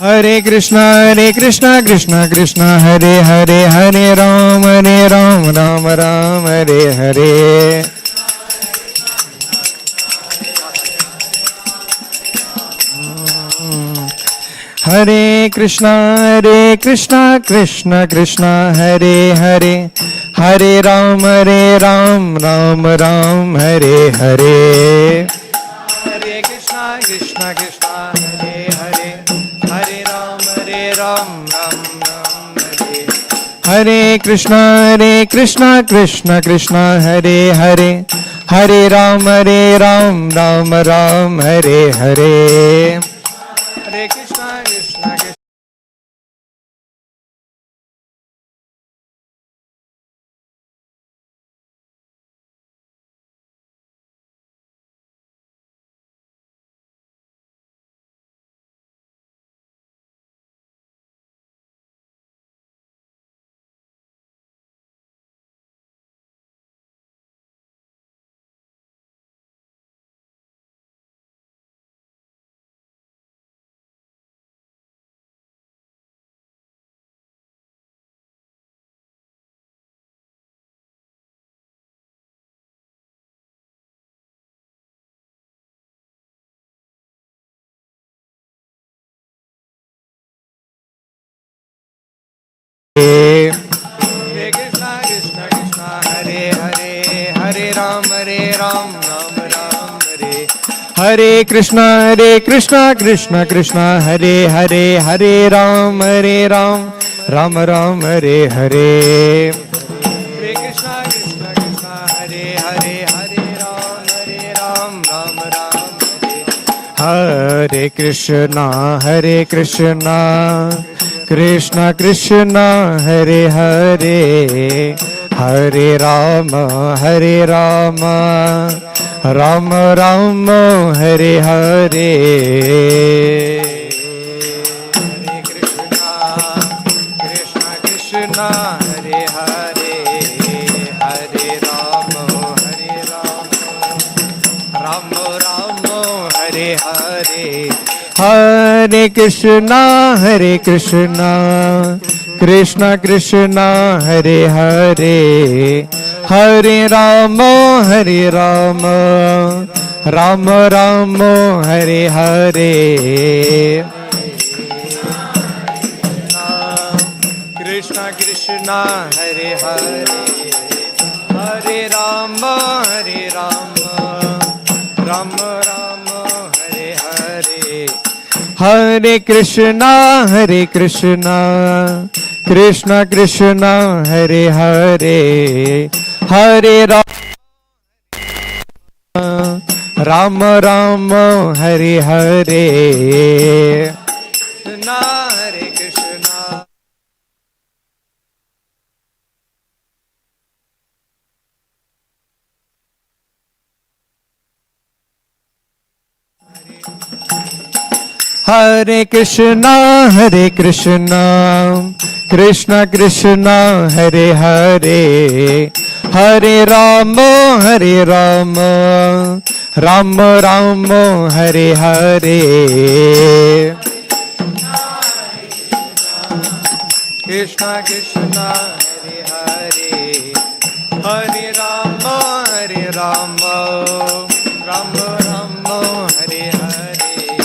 हरे कृष्णा कृष्णा कृष्णा हरे हरे, हरे राम राम राम हरे हरे। हरे कृष्णा कृष्णा कृष्णा हरे हरे, हरे राम राम राम हरे हरे। हरे कृष्णा कृष्णा हरे हरे, हरे राम राम राम हरे। हरे कृष्णा कृष्णा हरे हरे, हरे राम राम राम हरे हरे। हरे कृष्णा कृष्णा हरे कृष्णा कृष्णा हरे हरे, हरे राम राम राम हरे। हरे कृष्णा कृष्णा हरे हरे, हरे राम राम राम हरे हरे। हरे कृष्णा कृष्णा हरे हरे, हरे राम राम राम हरे। हरे कृष्णा कृष्णा कृष्णा हरे हरे, हरे राम राम राम हरे हरे। हरे कृष्णा कृष्णा हरे हरे, हरे राम राम राम हरे हरे। हरे कृष्णा कृष्णा कृष्णा हरे हरे, हरे राम राम राम हरे हरे। कृष्णा कृष्णा हरे हरे, हरे राम राम राम हरे हरे। हरे कृष्णा कृष्णा कृष्णा हरे हरे, हरे राम राम हरे हरे। हरे कृष्णा हरे कृष्णा कृष्णा कृष्णा हरे हरे, हरे राम राम राम हरे हरे। कृष्णा कृष्णा हरे हरे, हरे राम राम राम हरे हरे।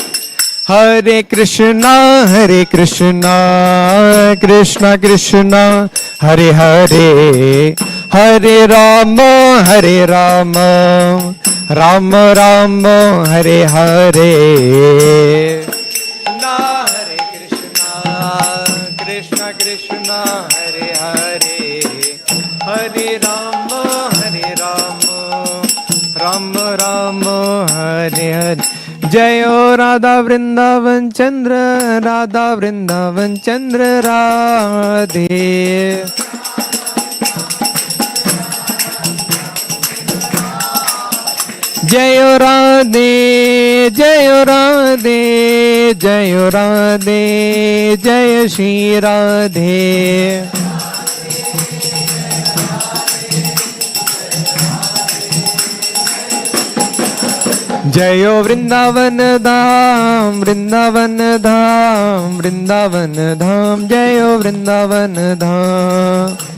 हरे कृष्णा कृष्णा कृष्णा हरे हरे, हरे राम राम राम हरे हरे। हरे कृष्णा कृष्णा हरे हरे, हरे राम राम राम हरे हरे। जयो राधा वृंदावन चंद्र राधे। जयो राधे जय श्री राधे। जयो वृंदावन धाम, वृंदावन धाम, वृंदावन धाम, जयो वृंदावन धाम।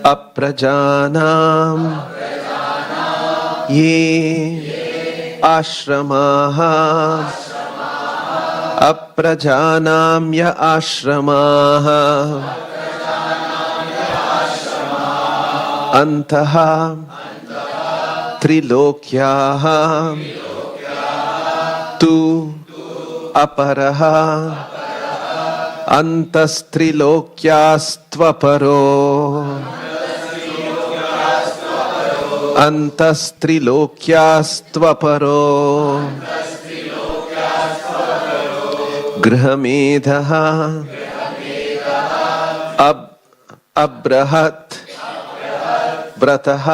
अप्रजानां ये आश्रमाः अप्रजानां य आश्रमाः अन्तः त्रिलोक्याः तु अपरः अन्तस्त्रिलोक्यास्त्वपरो अन्तस्त्रिलोक्यास्त्वपरो गृहमेधः अब्रहत् व्रतः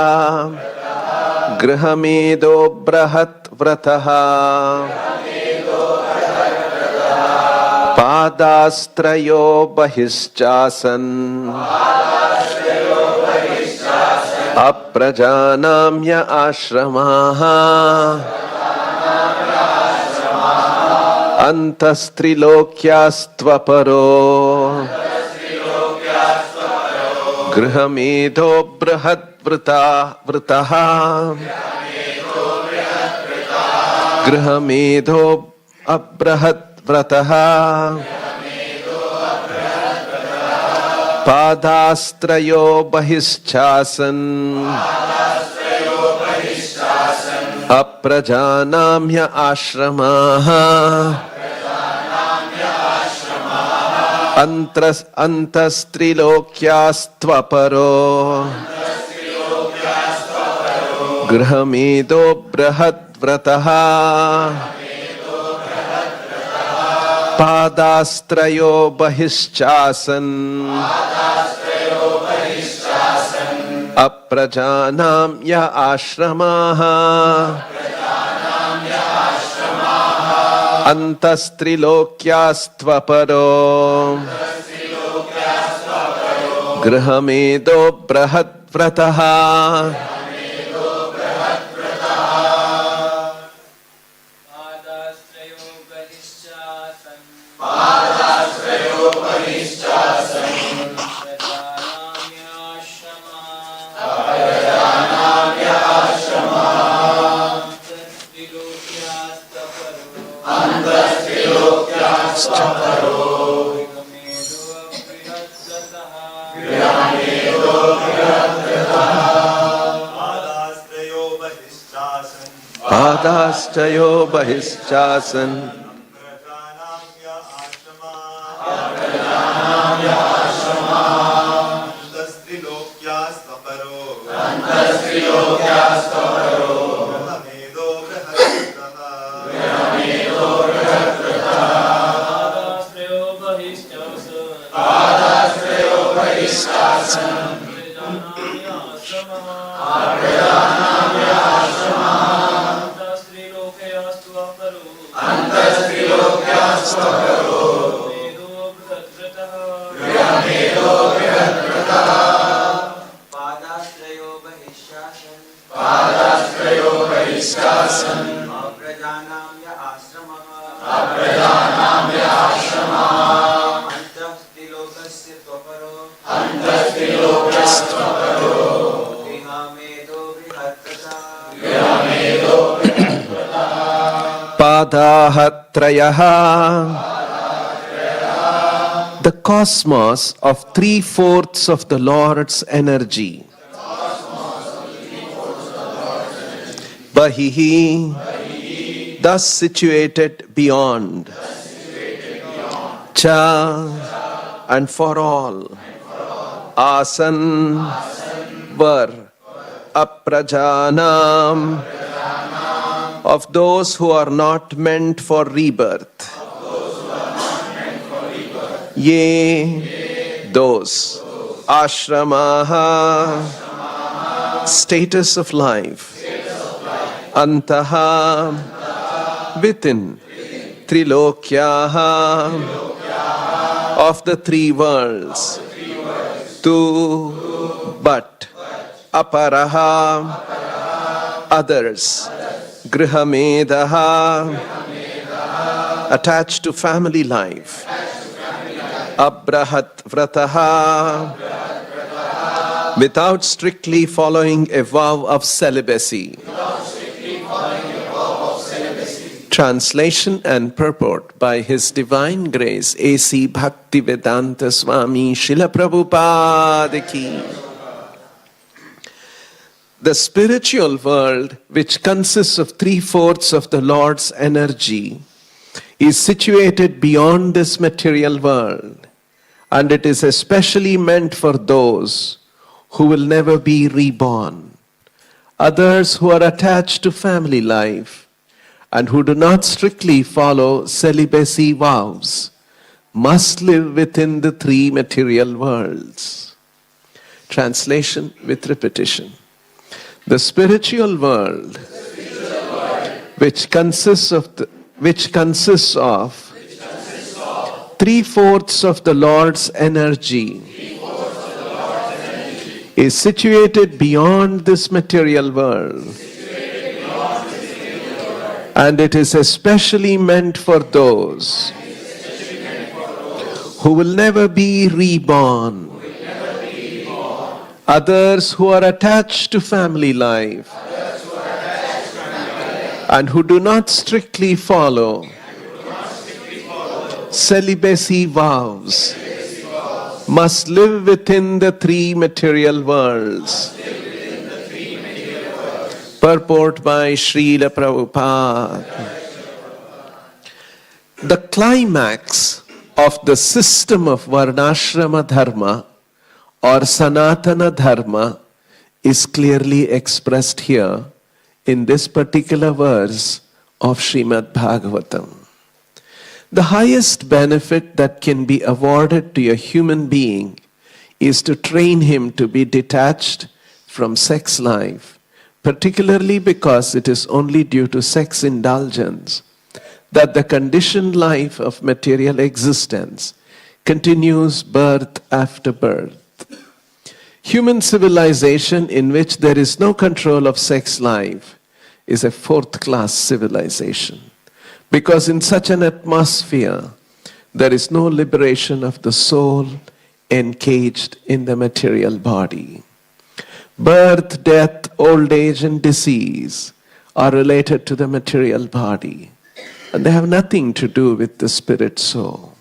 गृहमेधो बृहत् व्रतः पादास्त्रयो बहिश्चासन् अप्रजानां य आश्रमाः अन्तस्त्रिलोक्यास्त्वपरो गृहमेधो बृहद्व्रतः गृहमेधो अबृहद्व्रतः पादास्त्रयो बहिश्चासन् अप्रजानां य आश्रमाः अन्तस्त्रिलोक्यास्त्वपरो गृहमेधो बृहद्व्रतः पादास्त्रयो बहिश्चासन् अप्रजानां य आश्रमाः अन्तस्त्रिलोक्यास्त्वपरो गृहमेधो बृहद्व्रतः पादाश्चयो बहिश्चासन Padahatrayah. The cosmos of 3/4 of the Lord's energy. Bahihi, thus situated beyond. Cha, and for all. Asan, were. Aprajanam, of those who are not meant for rebirth. Ye, those. Ashramaha, status of life. Antaha, within. Trilokyaha, of the three worlds. Tu, but. Aparaha, others. Grihamedaha, attached to family life. Abrahat vrataha, without strictly following a vow of celibacy. Translation and purport by His Divine Grace A.C. Bhaktivedanta Swami Srila Prabhupada ki. The spiritual world, which consists of 3/4 of the Lord's energy, is situated beyond this material world, and it is especially meant for those who will never be reborn, others who are attached to family life, and who do not strictly follow celibacy vows, must live within the three material worlds. Translation with repetition. The spiritual world, which consists of 3/4 of the Lord's energy, is situated beyond this material world, and it is especially meant for those who will never be reborn, others who are attached to family life, and who do not strictly follow celibacy vows, must live within the three material worlds. Purport by Srila Prabhupada. The climax of the system of Varnashrama Dharma or Sanatana Dharma is clearly expressed here in this particular verse of Srimad Bhagavatam. The highest benefit that can be awarded to a human being is to train him to be detached from sex life, particularly because it is only due to sex indulgence that the conditioned life of material existence continues birth after birth. Human civilization in which there is no control of sex life is a fourth-class civilization, because in such an atmosphere there is no liberation of the soul encaged in the material body. Birth, death, old age, and disease are related to the material body. and they have nothing to do with the spirit soul.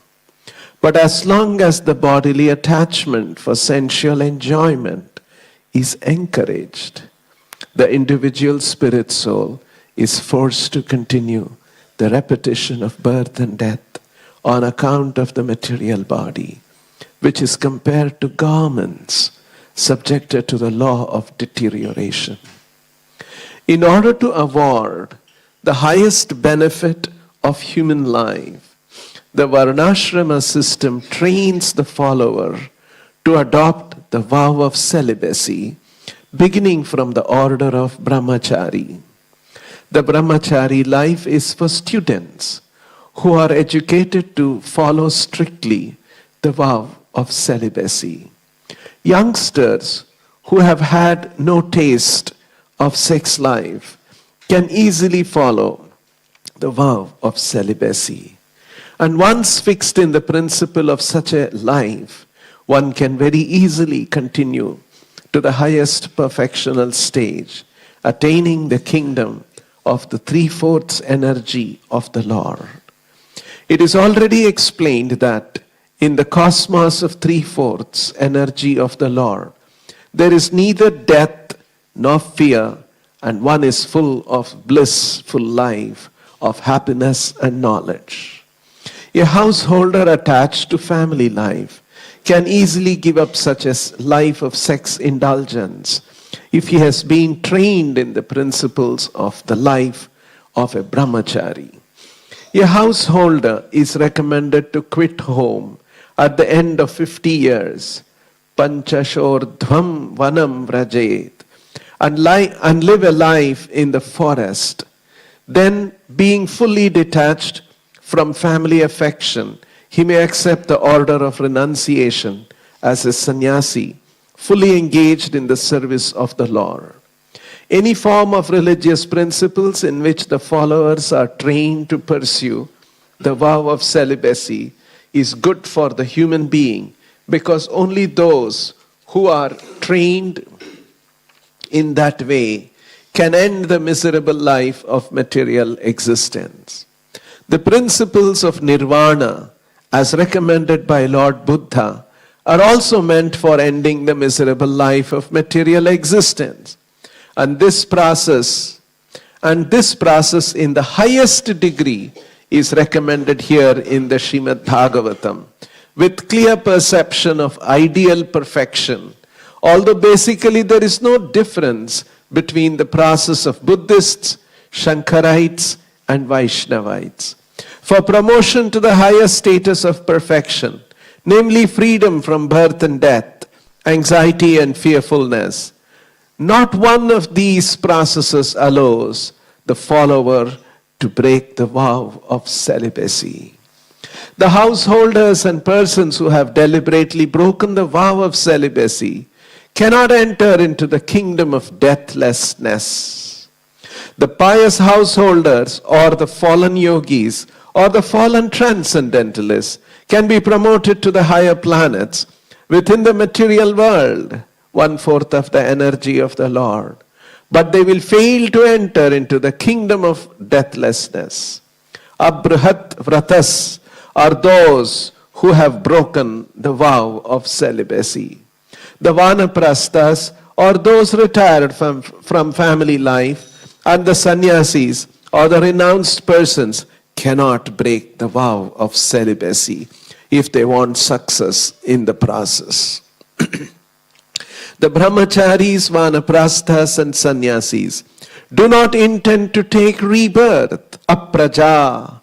But as long as the bodily attachment for sensual enjoyment is encouraged, the individual spirit soul is forced to continue the repetition of birth and death on account of the material body, which is compared to garments subjected to the law of deterioration. In order to award the highest benefit of human life, the Varnashrama system trains the follower to adopt the vow of celibacy, beginning from the order of Brahmachari. The Brahmachari life is for students who are educated to follow strictly the vow of celibacy. Youngsters who have had no taste of sex life can easily follow the vow of celibacy. And once fixed in the principle of such a life, one can very easily continue to the highest perfectional stage, attaining the kingdom of the 3/4 energy of the Lord. It is already explained that in the cosmos of 3/4 energy of the Lord, there is neither death nor fear, and one is full of blissful life, of happiness and knowledge. A householder attached to family life can easily give up such a life of sex indulgence if he has been trained in the principles of the life of a brahmachari. A householder is recommended to quit home at the end of 50 years, panchashordhvam vanam vrajet, and live a life in the forest. Then, being fully detached from family affection, he may accept the order of renunciation as a sannyasi, fully engaged in the service of the Lord. Any form of religious principles in which the followers are trained to pursue the vow of celibacy is good for the human being, because only those who are trained in that way can end the miserable life of material existence. The principles of nirvana, as recommended by Lord Buddha, are also meant for ending the miserable life of material existence. And this process in the highest degree is recommended here in the Srimad Bhagavatam, with clear perception of ideal perfection. Although basically there is no difference between the process of Buddhists, Shankarites, and Vaishnavites. For promotion to the higher status of perfection, namely freedom from birth and death, anxiety and fearfulness, not one of these processes allows the follower to break the vow of celibacy. The householders and persons who have deliberately broken the vow of celibacy cannot enter into the kingdom of deathlessness. The pious householders or the fallen yogis or the fallen transcendentalists can be promoted to the higher planets within the material world, 1/4 of the energy of the Lord. But they will fail to enter into the kingdom of deathlessness. Abrahat vratas are those who have broken the vow of celibacy. The vanaprasthas or those retired from family life, and the sannyasis or the renounced persons cannot break the vow of celibacy if they want success in the process. The brahmacharis, vanaprasthas, and sannyasis do not intend to take rebirth, apraja,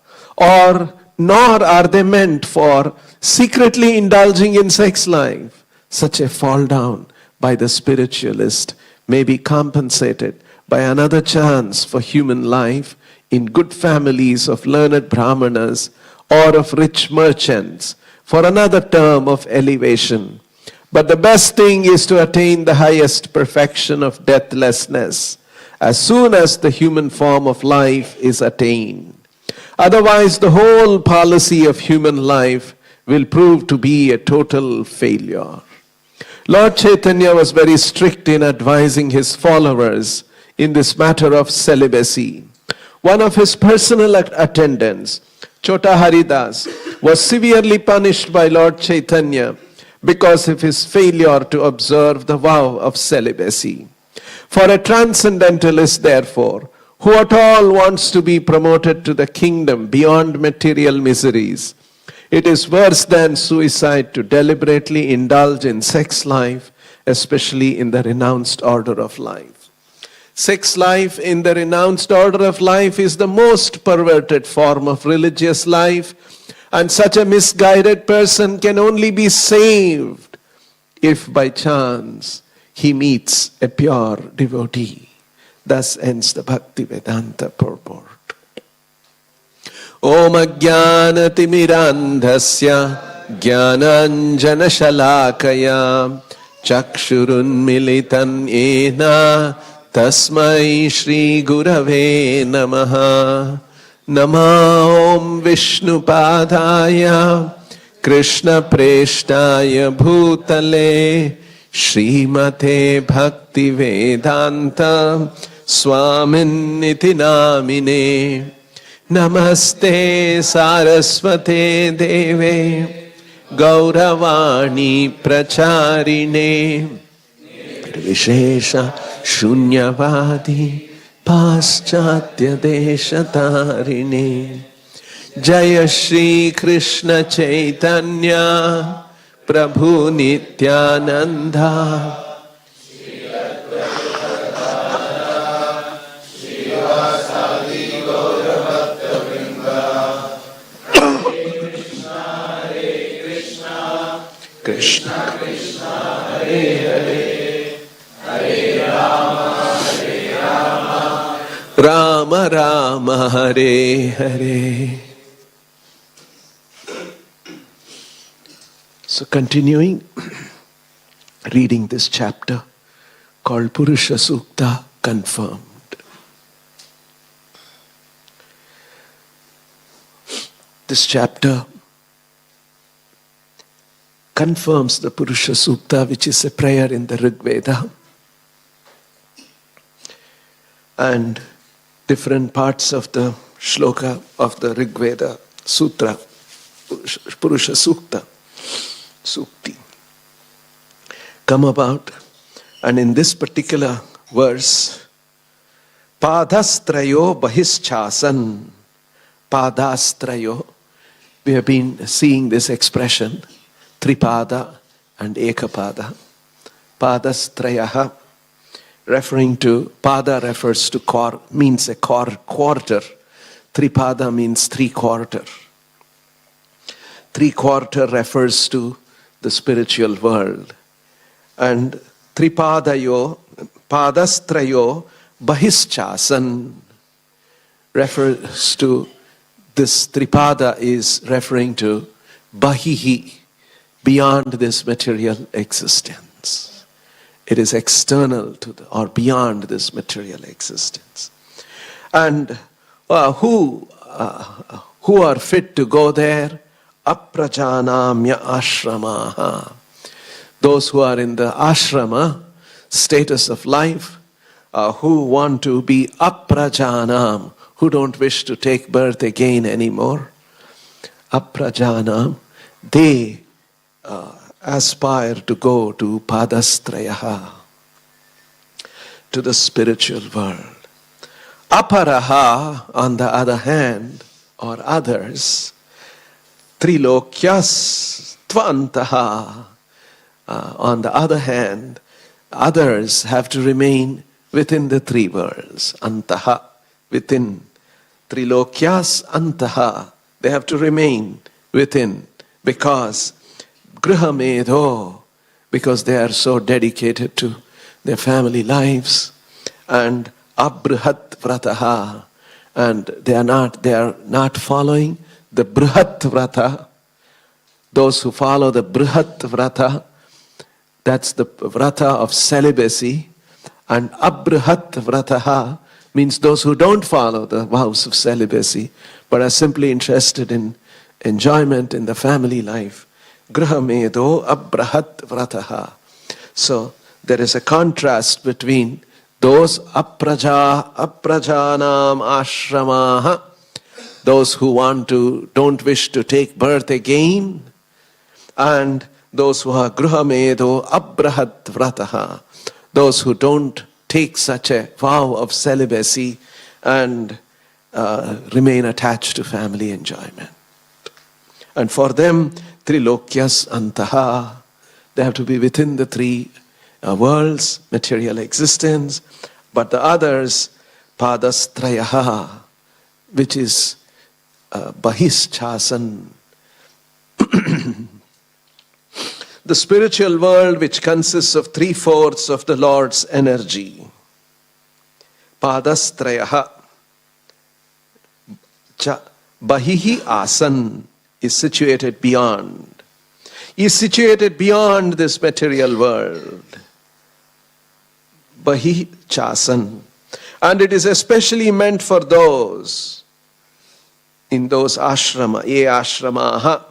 nor are they meant for secretly indulging in sex life. Such a fall down by the spiritualist may be compensated by another chance for human life in good families of learned brahmanas or of rich merchants, for another term of elevation. But the best thing is to attain the highest perfection of deathlessness as soon as the human form of life is attained. Otherwise, the whole policy of human life will prove to be a total failure. Lord Chaitanya was very strict in advising his followers in this matter of celibacy. One of his personal attendants, Chota Haridas, was severely punished by Lord Chaitanya because of his failure to observe the vow of celibacy. For a transcendentalist, therefore, who at all wants to be promoted to the kingdom beyond material miseries, it is worse than suicide to deliberately indulge in sex life, especially in the renounced order of life. Sex life in the renounced order of life is the most perverted form of religious life, and such a misguided person can only be saved if by chance he meets a pure devotee. Thus ends the Bhakti Vedanta purport. Om Ajnanatimirandhasya Jnananjana Shalakaya Chakshurunmilitan Yena Tasmai Shri Gurave Namaha. Nama Om Vishnu Padaya Krishna Preshtaya Bhutale Srimate Bhakti Vedanta Swamin Niti Namine Namaste Saraswate Deve Gauravani Pracharine Vishesha Shunyavadi Paschatya Deshatarine Jaya Shri Krishna Chaitanya Prabhu Nityananda Krishna Krishna Hare Hare Hare Rama Rama Hare Hare. So continuing reading this chapter called Purusha Sukta Confirmed. This chapter confirms the Purusha Sukta, which is a prayer in the Rig Veda. And different parts of the shloka of the Rig Veda Sutra, Purusha Sukta, Sukti, come about. And in this particular verse, Padastrayo Bahishchasan, Padastrayo, we have been seeing this expression, Tripada and Ekapada. Padastrayaha, referring to, Pada refers to means a quarter. Tripada means 3/4. 3/4 refers to the spiritual world. And Tripadayo, Padastrayo Bahishchasan refers to, this Tripada is referring to Bahihi, beyond this material existence. It is external to or beyond this material existence. And who are fit to go there? Aprajanamya ashramaha. Those who are in the ashrama status of life, who want to be aprajanam, who don't wish to take birth again anymore. Aprajanam, they aspire to go to Padastrayaha, to the spiritual world. Aparaha, on the other hand, or others, Trilokyas Tvantaha, on the other hand, others have to remain within the three worlds. Antaha, within. Trilokyas Antaha, they have to remain within, because Grihamedho, because they are so dedicated to their family lives, and Abrihat Vrataha, and they are not following the Brihat Vrata. Those who follow the Brihat Vrata, that's the Vrata of celibacy, and Abrihat Vrataha means those who don't follow the vows of celibacy, but are simply interested in enjoyment in the family life. Grihamedo Abrahat Vrataha. So there is a contrast between those aprajanam ashramaha, those who don't wish to take birth again, and those who are gruhamedo abrahat vrataha, those who don't take such a vow of celibacy and remain attached to family enjoyment. And for them, trilokyas antaha, they have to be within the three worlds, material existence, but the others, padastrayaha, which is bahishchasan. The spiritual world, which consists of 3/4 of the Lord's energy. Padastrayaha. Bahihi asan is situated beyond. Is situated beyond this material world. Bahi chasan. And it is especially meant for those in those ashrama, ashramaha,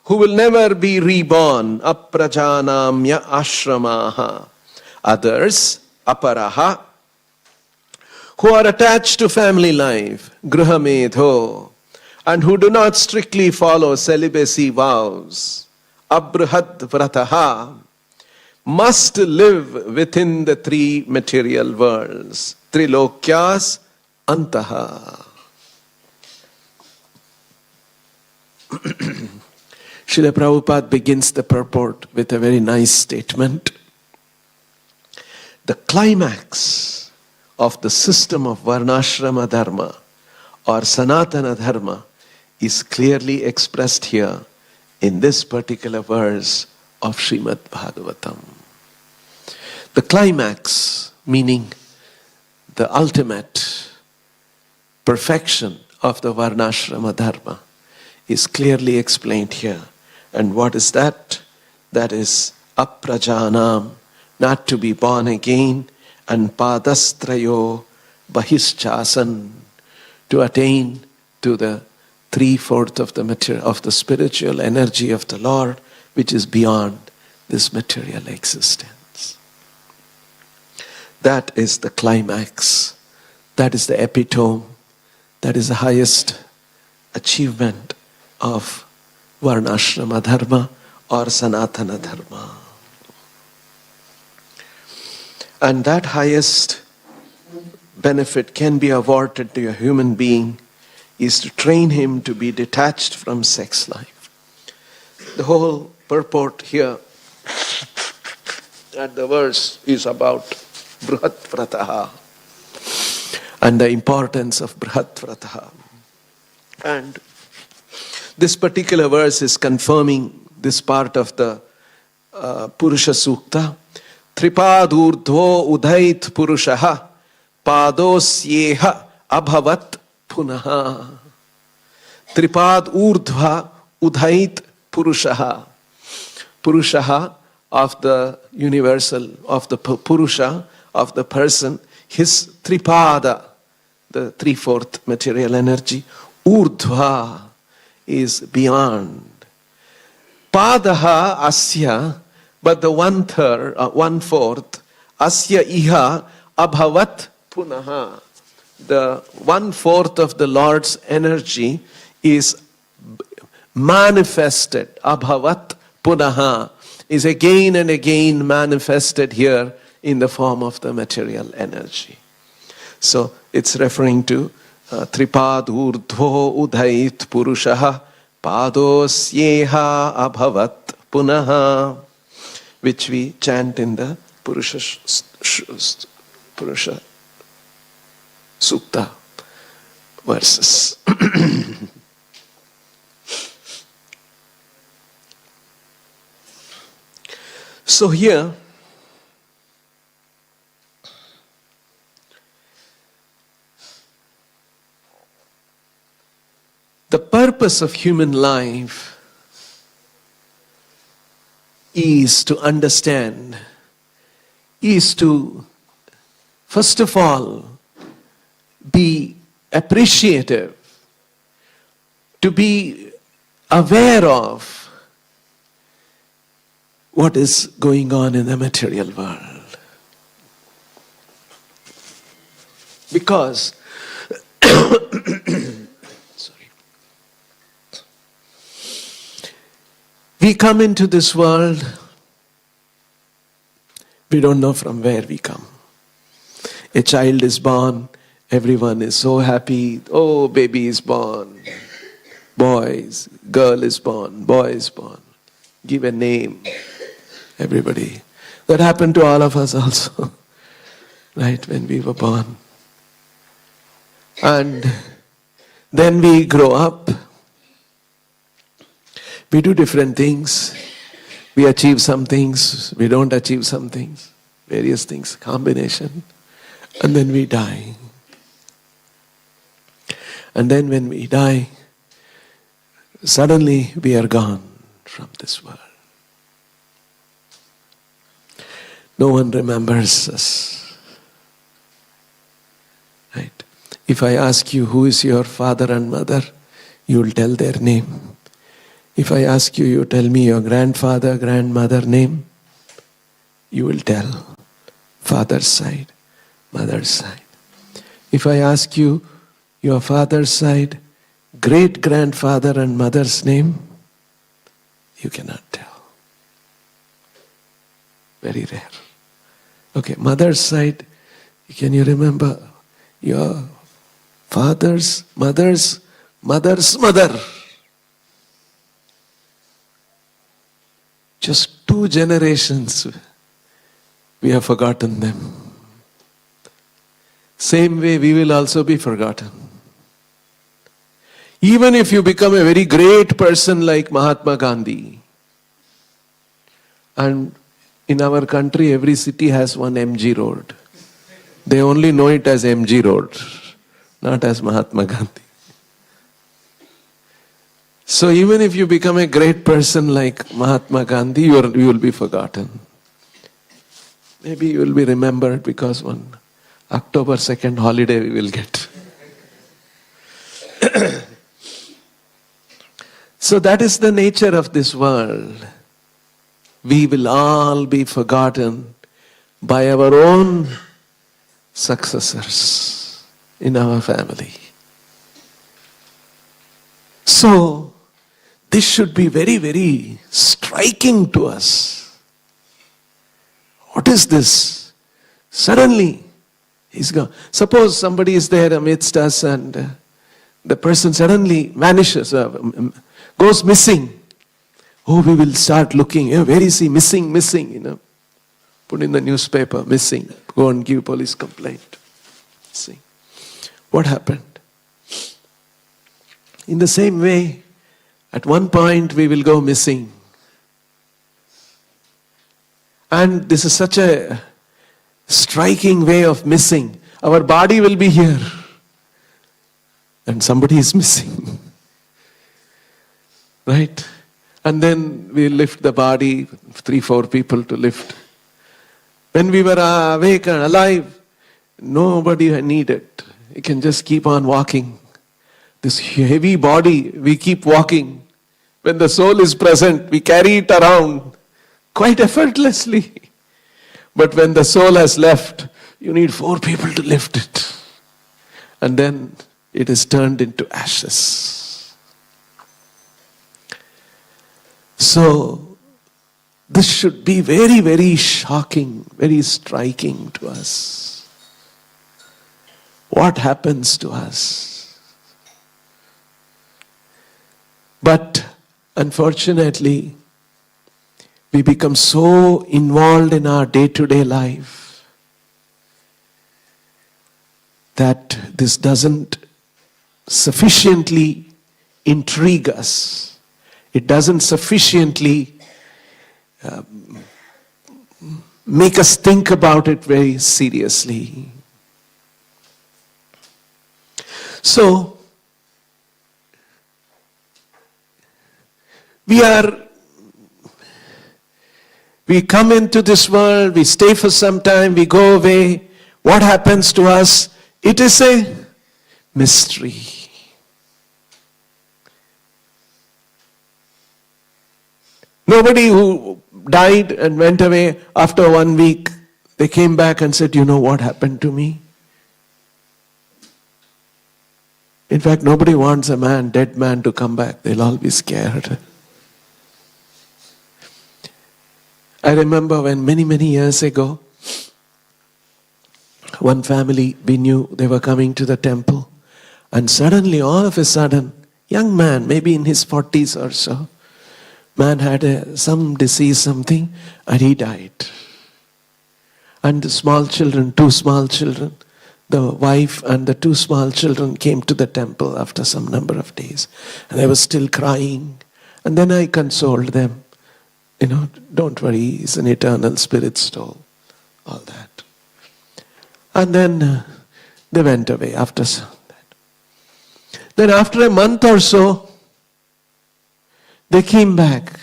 who will never be reborn, aprajanamya ashramaha. Others, aparaha, who are attached to family life, gruhamedho, and who do not strictly follow celibacy vows, abrahat vrataha, must live within the three material worlds, trilokyas antaha. Srila Prabhupada begins the purport with a very nice statement. The climax of the system of Varnashrama Dharma or Sanatana Dharma is clearly expressed here in this particular verse of Srimad Bhagavatam. The climax, meaning the ultimate perfection of the Varnashrama Dharma, is clearly explained here. And what is that? That is aprajanam, not to be born again, and padastrayo bahishchasan, to attain to the 3/4 of the material, of the spiritual energy of the Lord, which is beyond this material existence. That is the climax. That is the epitome. That is the highest achievement of Varnashrama Dharma or Sanatana Dharma. And that highest benefit can be awarded to a human being is to train him to be detached from sex life. The whole purport here at the verse is about Brihat Vrataha and the importance of Brihat Vrataha. And this particular verse is confirming this part of the Purusha Sukta. Tripad urdhvo udhait purushaha padosyeha abhavat punaha. Tripad urdhva udhait purushaha. Purushaha of the universal, of the Purusha, of the person, his tripada, the 3/4 material energy, urdhva is beyond. Padaha asya, but the 1/4, asya iha abhavat punaha. The 1/4 of the Lord's energy is manifested, abhavat punaha, is again and again manifested here in the form of the material energy. So it's referring to Tripad urdhvo udhait purushaha padosyeha abhavat punaha, which we chant in the Purusha Sukta verses. So here, the purpose of human life is to understand, is to, first of all, be appreciative, to be aware of what is going on in the material world. Because sorry. We come into this world, we don't know from where we come. A child is born, everyone is so happy. Oh, baby is born. Boys, girl is born, boy is born. Give a name. Everybody. That happened to all of us also. Right, when we were born. And then we grow up. We do different things. We achieve some things. We don't achieve some things. Various things, combination. And then we die. And then when we die, suddenly we are gone from this world. No one remembers us. Right? If I ask you who is your father and mother, you will tell their name. If I ask you, you tell me your grandfather, grandmother name, you will tell father's side, mother's side. If I ask you your father's side, great-grandfather and mother's name, you cannot tell. Very rare. Okay, mother's side, can you remember your father's, mother's mother? Just 2 generations, we have forgotten them. Same way we will also be forgotten. Even if you become a very great person like Mahatma Gandhi, and in our country every city has one MG road. They only know it as MG road, not as Mahatma Gandhi. So even if you become a great person like Mahatma Gandhi, you will be forgotten. Maybe you will be remembered because one October 2nd holiday we will get. So that is the nature of this world. We will all be forgotten by our own successors in our family. So, this should be very, very striking to us. What is this? Suddenly, he's gone. Suppose somebody is there amidst us and the person suddenly vanishes, goes missing. Oh, we will start looking. Where is he? Missing. Put in the newspaper, missing. Go and give police complaint. See. What happened? In the same way, at one point we will go missing. And this is such a striking way of missing. Our body will be here. And somebody is missing. Right? And then we lift the body, 3-4 people to lift. When we were awake and alive, nobody needed. You can just keep on walking. This heavy body, we keep walking. When the soul is present, we carry it around quite effortlessly. But when the soul has left, you need 4 people to lift it. And then it is turned into ashes. So, this should be very, very shocking, very striking to us. What happens to us? But unfortunately, we become so involved in our day-to-day life that this doesn't sufficiently intrigue us. It doesn't sufficiently make us think about it very seriously. So, we come into this world, we stay for some time, we go away. What happens to us? It is a mystery. Nobody who died and went away after 1 week, they came back and said, you know what happened to me? In fact, nobody wants a dead man to come back. They'll all be scared. I remember when many years ago, one family, we knew they were coming to the temple. And suddenly, all of a sudden, young man, maybe in his 40s or so, man had some disease, something, and he died. And the small children, 2 small children, the wife and the 2 small children came to the temple after some number of days. And they were still crying. And then I consoled them. Don't worry, he's an eternal spirit soul. All that. And then they went away after that. Then after a month or so, they came back.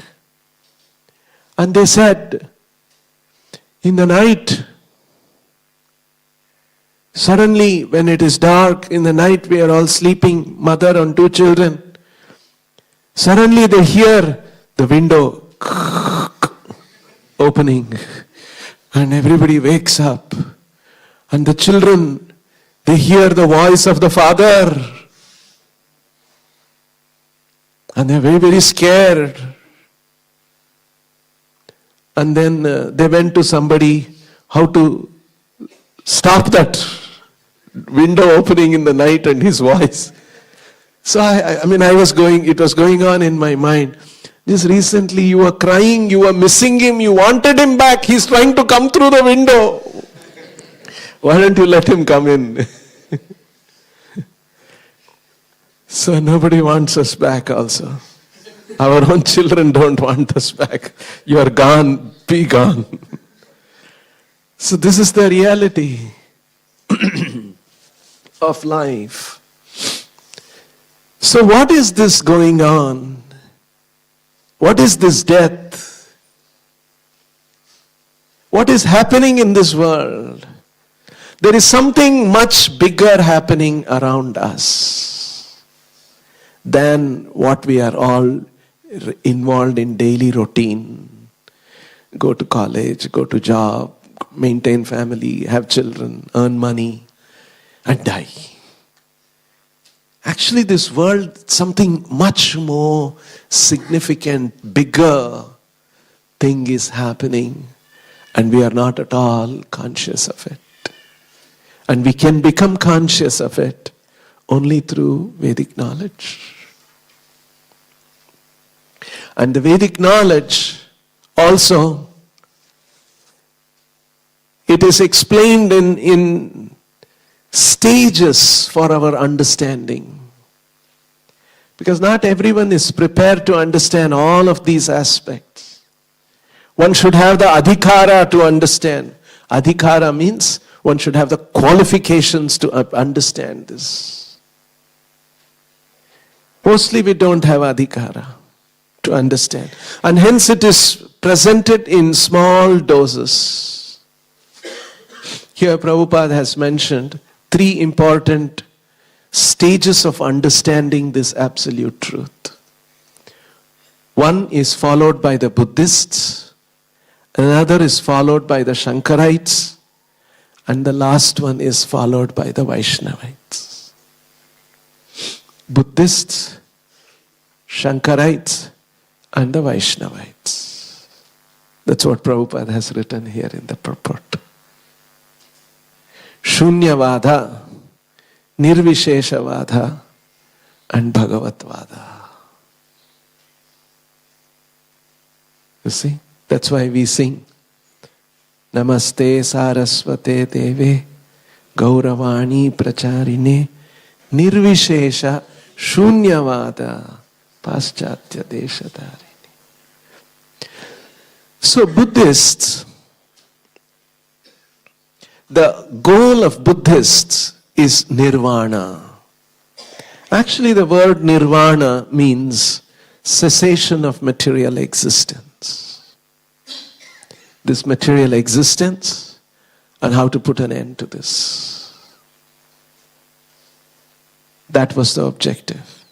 And they said, in the night, suddenly when it is dark, in the night we are all sleeping, mother and 2 children. Suddenly they hear the window opening and everybody wakes up. And the children, they hear the voice of the father. And they're very scared. And then they went to somebody how to stop that window opening in the night and his voice. So it was going on in my mind. Just recently you were crying, you were missing him, you wanted him back, he's trying to come through the window. Why don't you let him come in? So nobody wants us back also. Our own children don't want us back. You are gone, be gone. So this is the reality of life. So what is this going on? What is this death? What is happening in this world? There is something much bigger happening around us than what we are all involved in daily routine. Go to college, go to job, maintain family, have children, earn money, and die. Actually, this world, something much more significant, bigger thing is happening, and we are not at all conscious of it. And we can become conscious of it only through Vedic knowledge. And the Vedic knowledge also, it is explained in stages for our understanding. Because not everyone is prepared to understand all of these aspects. One should have the adhikara to understand. Adhikara means one should have the qualifications to understand this. Mostly we don't have adhikara to understand. And hence it is presented in small doses. Here Prabhupada has mentioned 3 important stages of understanding this absolute truth. One is followed by the Buddhists, another is followed by the Shankarites, and the last one is followed by the Vaishnavites. Buddhists, Shankarites, and the Vaishnavites. That's what Prabhupada has written here in the purport. Shunyavada, Nirvisheshavada, and Bhagavatvada. You see, that's why we sing Namaste Saraswate Deve Gauravani Pracharine Nirvishesha Shunyavada Paschatya Deshadarini. So Buddhists, the goal of Buddhists is nirvana. Actually, the word nirvana means cessation of material existence. This material existence and how to put an end to this. That was the objective.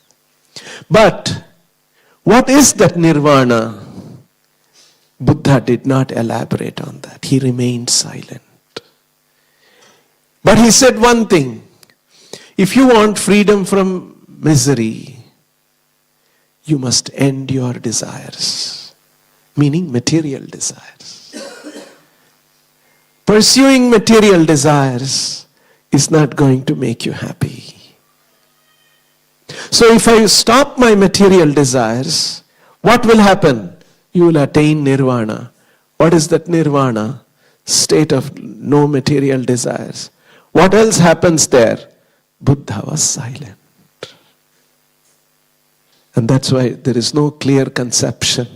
But what is that nirvana? Buddha did not elaborate on that. He remained silent. But he said one thing. If you want freedom from misery, you must end your desires, meaning material desires. Pursuing material desires is not going to make you happy. So if I stop my material desires, what will happen? You will attain nirvana. What is that nirvana? State of no material desires. What else happens there? Buddha was silent. And that's why there is no clear conception.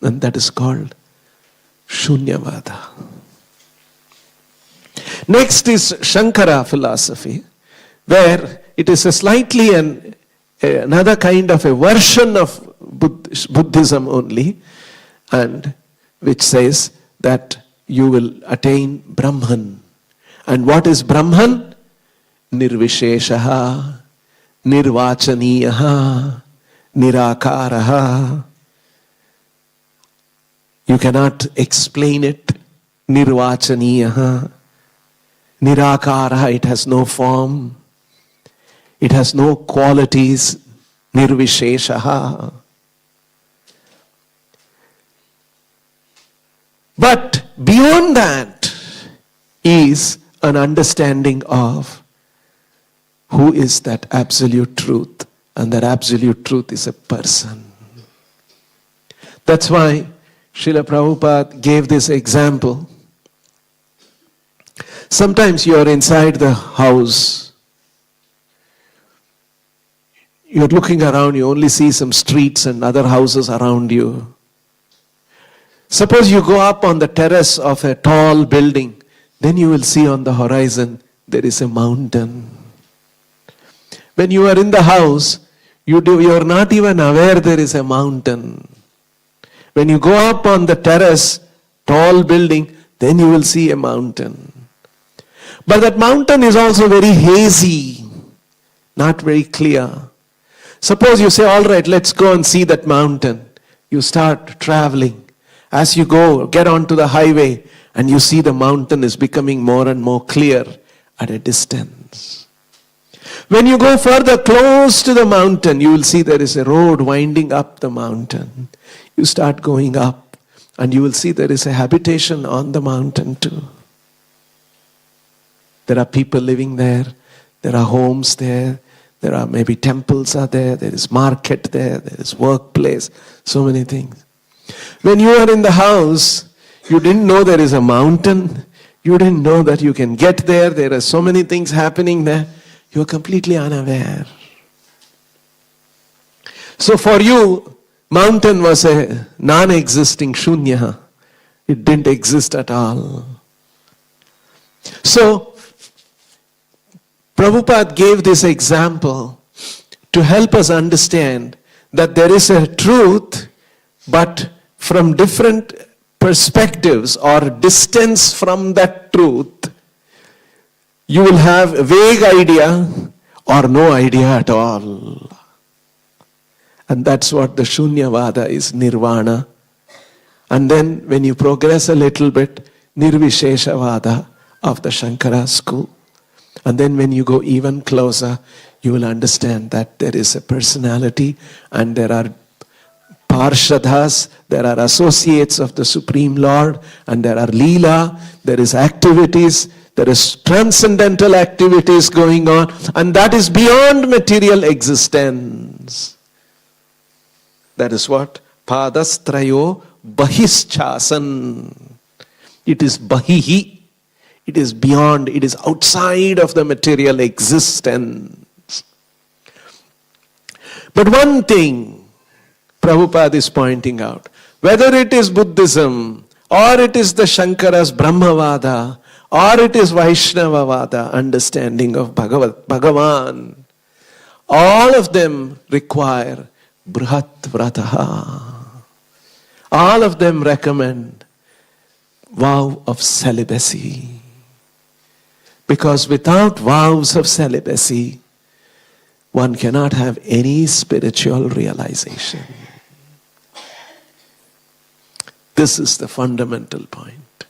And that is called Shunyavada. Next is Shankara philosophy, where it is a slightly another kind of a version of Buddhism only, and which says that you will attain Brahman. And what is Brahman? Nirvisheshaha, nirvachaniyaha, nirakaraha. You cannot explain it. Nirvachaniyaha, nirakaraha, it has no form. It has no qualities. Nirvisheshaha. But beyond that is an understanding of who is that absolute truth. And that absolute truth is a person. That's why Srila Prabhupada gave this example. Sometimes you are inside the house. You're looking around, you only see some streets and other houses around you. Suppose you go up on the terrace of a tall building, then you will see on the horizon there is a mountain. When you are in the house, you are not even aware there is a mountain. When you go up on the terrace, tall building, then you will see a mountain. But that mountain is also very hazy, not very clear. Suppose you say, all right, let's go and see that mountain. You start traveling. As you go, get onto the highway, and you see the mountain is becoming more and more clear at a distance. When you go further close to the mountain, you will see there is a road winding up the mountain. You start going up, and you will see there is a habitation on the mountain too. There are people living there. There are homes there. There are maybe temples are there. There is market there. There is workplace. So many things. When you are in the house, you didn't know there is a mountain. You didn't know that you can get there. There are so many things happening there. You are completely unaware. So for you, mountain was a non-existing shunya. It didn't exist at all. So Prabhupada gave this example to help us understand that there is a truth, but from different perspectives or distance from that truth, you will have a vague idea or no idea at all. And that's what the Shunyavada is, Nirvana. And then when you progress a little bit, Nirvisheshavada of the Shankara school. And then when you go even closer, you will understand that there is a personality and there are Parshadhas, there are associates of the Supreme Lord, and there are Leela, there is activities, there is transcendental activities going on, and that is beyond material existence. That is what? Padastrayo Bahischasan. It is Bahihi. It is beyond, it is outside of the material existence. But one thing Prabhupada is pointing out, whether it is Buddhism, or it is the Shankara's Brahmavada, or it is Vaishnavavada, understanding of Bhagavan, all of them require Brihat Vrataha. All of them recommend vow of celibacy. Because without vows of celibacy, one cannot have any spiritual realization. This is the fundamental point.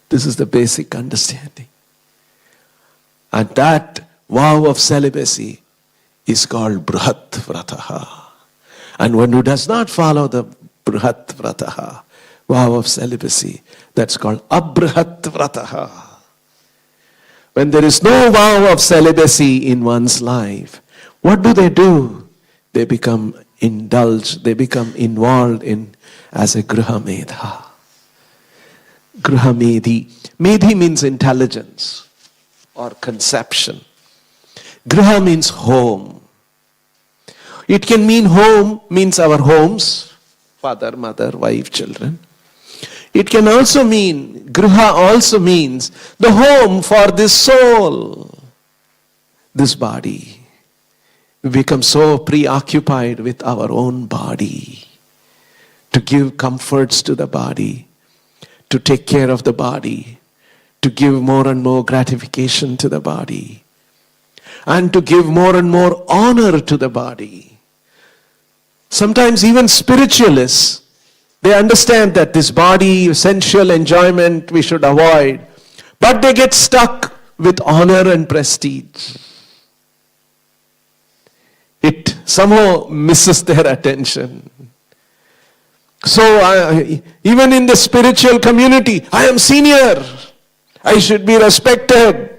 This is the basic understanding. And that vow of celibacy is called Brihat Vrataha. And one who does not follow the Brihat Vrataha, vow of celibacy, that's called Abrihat Vrataha. When there is no vow of celibacy in one's life, what do? They become indulged, they become involved in as a Grihamedha. Grihamedhi. Medhi means intelligence or conception. Griha means home. It can mean home, means our homes, father, mother, wife, children. It can also mean, Griha also means the home for this soul, this body. We become so preoccupied with our own body, to give comforts to the body, to take care of the body, to give more and more gratification to the body, and to give more and more honor to the body. Sometimes even spiritualists, they understand that this body, sensual enjoyment we should avoid, but they get stuck with honor and prestige. It somehow misses their attention. So even in the spiritual community, I am senior. I should be respected.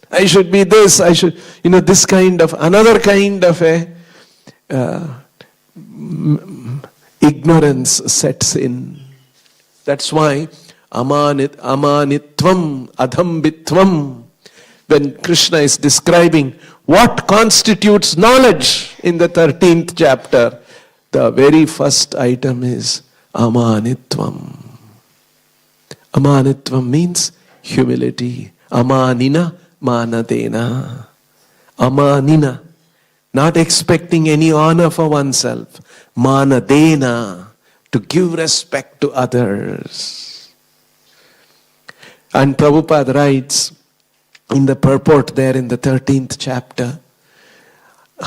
I should be this. I should, this kind of, another kind of ignorance sets in. That's why amanitvam, adhambitvam, when Krishna is describing what constitutes knowledge in the 13th chapter, the very first item is amanitvam. Amanitvam means humility. Amanina manadena. Amanina. Not expecting any honor for oneself. Manadena. To give respect to others. And Prabhupada writes in the purport there in the 13th chapter,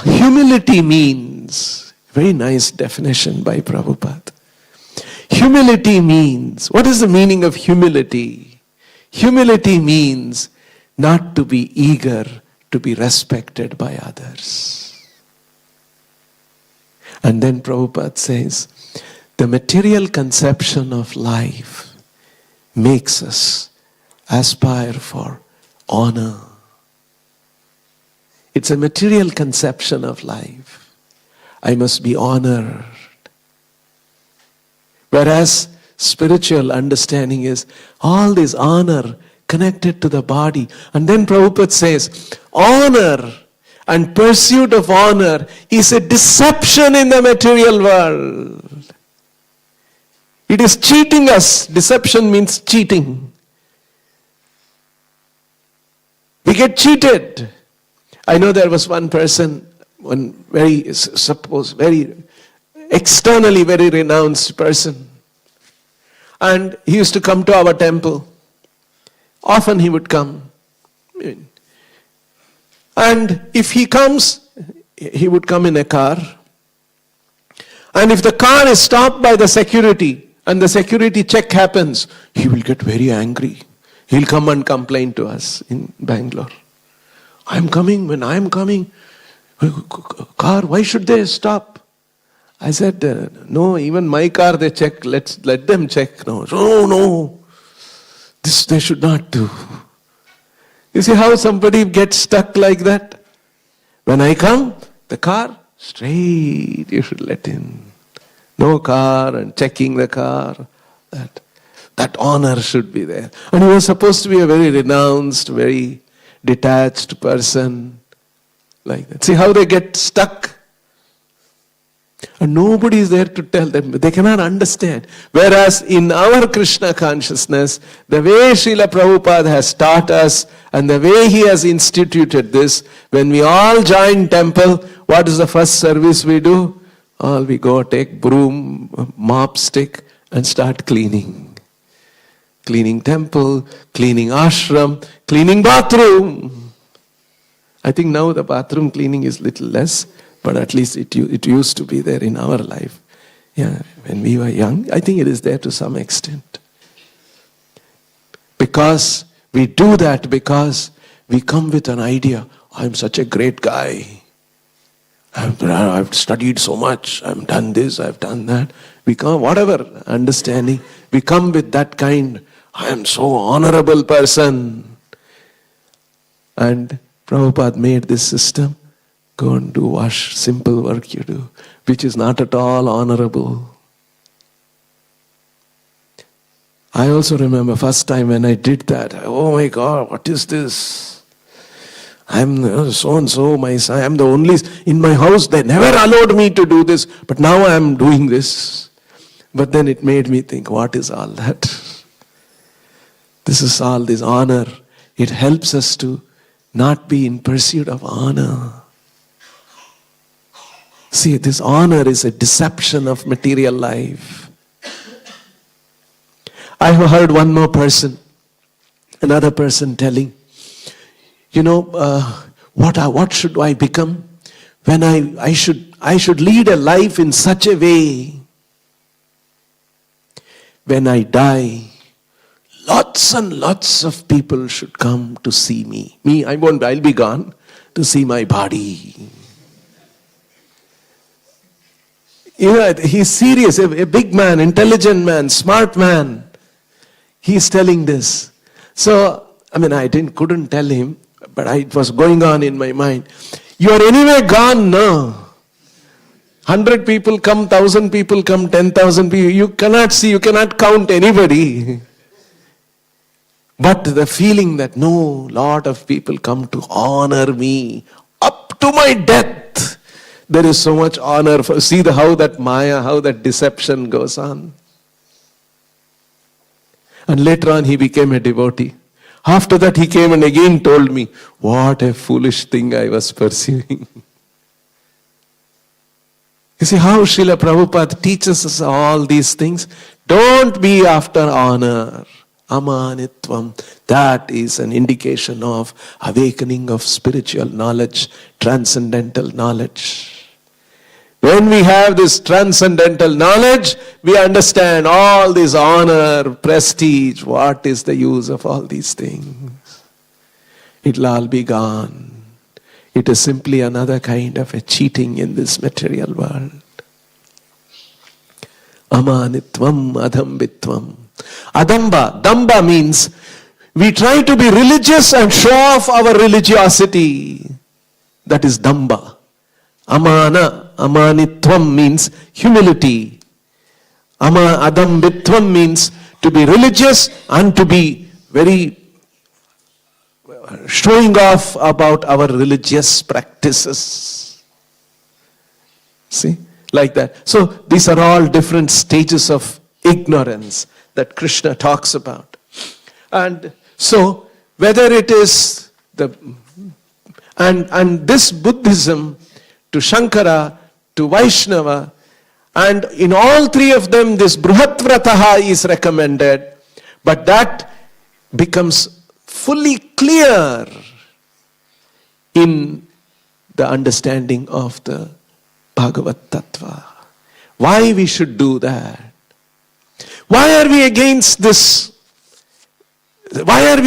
humility means, very nice definition by Prabhupada. Humility means, what is the meaning of humility? Humility means not to be eager to be respected by others. And then Prabhupada says, the material conception of life makes us aspire for honor. It's a material conception of life. I must be honored. Whereas spiritual understanding is all this honor connected to the body. And then Prabhupada says, honor and pursuit of honor is a deception in the material world. It is cheating us. Deception means cheating. We get cheated. I know there was one person, one very externally very renounced person. And he used to come to our temple. Often he would come. And if he comes, he would come in a car. And if the car is stopped by the security, and the security check happens, he will get very angry. He'll come and complain to us in Bangalore. When I'm coming, car, why should they stop? I said, no, even my car they check, let them check. No, this they should not do. You see how somebody gets stuck like that? When I come, the car, straight, you should let in. No car and checking the car. That honor should be there. And he was supposed to be a very renounced, very detached person. Like that. See how they get stuck? And nobody is there to tell them. They cannot understand. Whereas in our Krishna consciousness, the way Srila Prabhupada has taught us and the way he has instituted this, when we all join temple, what is the first service we do? All we go take broom, mop stick and start cleaning. Cleaning temple, cleaning ashram, cleaning bathroom. I think now the bathroom cleaning is little less, but at least it used to be there in our life. Yeah, when we were young, I think it is there to some extent. Because we do that because we come with an idea, I'm such a great guy. I've studied so much. I've done this, I've done that. We come, whatever understanding, we come with that kind, I am so honorable person. And Prabhupada made this system. Go and do wash, simple work you do, which is not at all honorable. I also remember first time when I did that, oh my God, what is this? I'm so-and-so, I am the only, in my house they never allowed me to do this, but now I am doing this. But then it made me think, what is all that? This is all this honor. It helps us to not be in pursuit of honor. See, this honor is a deception of material life. I have heard one more person, another person telling, what should I become? When I should lead a life in such a way. When I die, lots and lots of people should come to see me. I'll be gone to see my body. He's serious, a big man, intelligent man, smart man. He's telling this. So, I couldn't tell him, but it was going on in my mind. You are anyway gone now. 100 people come, 1,000 people come, 10,000 people. You cannot see, you cannot count anybody. But the feeling that no, lot of people come to honor me up to my death. There is so much honor. See how that maya, how that deception goes on. And later on he became a devotee. After that he came and again told me, what a foolish thing I was pursuing. You see how Srila Prabhupada teaches us all these things? Don't be after honor. Amanitvam. That is an indication of awakening of spiritual knowledge, transcendental knowledge. When we have this transcendental knowledge, we understand all this honor, prestige. What is the use of all these things? It'll all be gone. It is simply another kind of a cheating in this material world. Amanitvam adambitvam. Adamba. Damba means we try to be religious and show off our religiosity. That is damba. Amanitvam means humility. Adambitvam means to be religious and to be very showing off about our religious practices. See, like that. So these are all different stages of ignorance that Krishna talks about. And so whether it is and this Buddhism to Shankara, to Vaishnava, and in all three of them this Bruhatvrataha is recommended, but that becomes fully clear in the understanding of the Bhagavad Tattva. Why we should do that? Why are we against this? Why are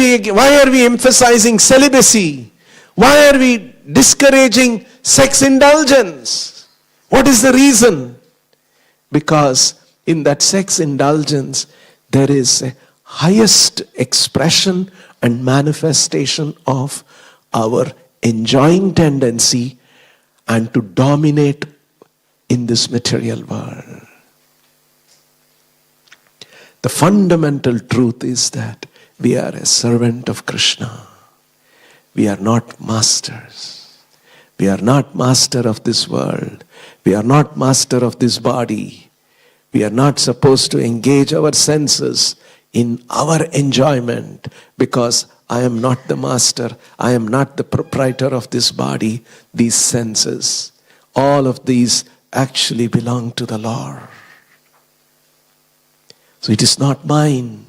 we emphasizing celibacy? Why are we discouraging sex indulgence? What is the reason? Because in that sex indulgence there is a highest expression and manifestation of our enjoying tendency and to dominate in this material world. The fundamental truth is that we are a servant of Krishna. We are not masters. We are not master of this world. We are not master of this body. We are not supposed to engage our senses in our enjoyment because I am not the master. I am not the proprietor of this body, these senses. All of these actually belong to the Lord. So it is not mine.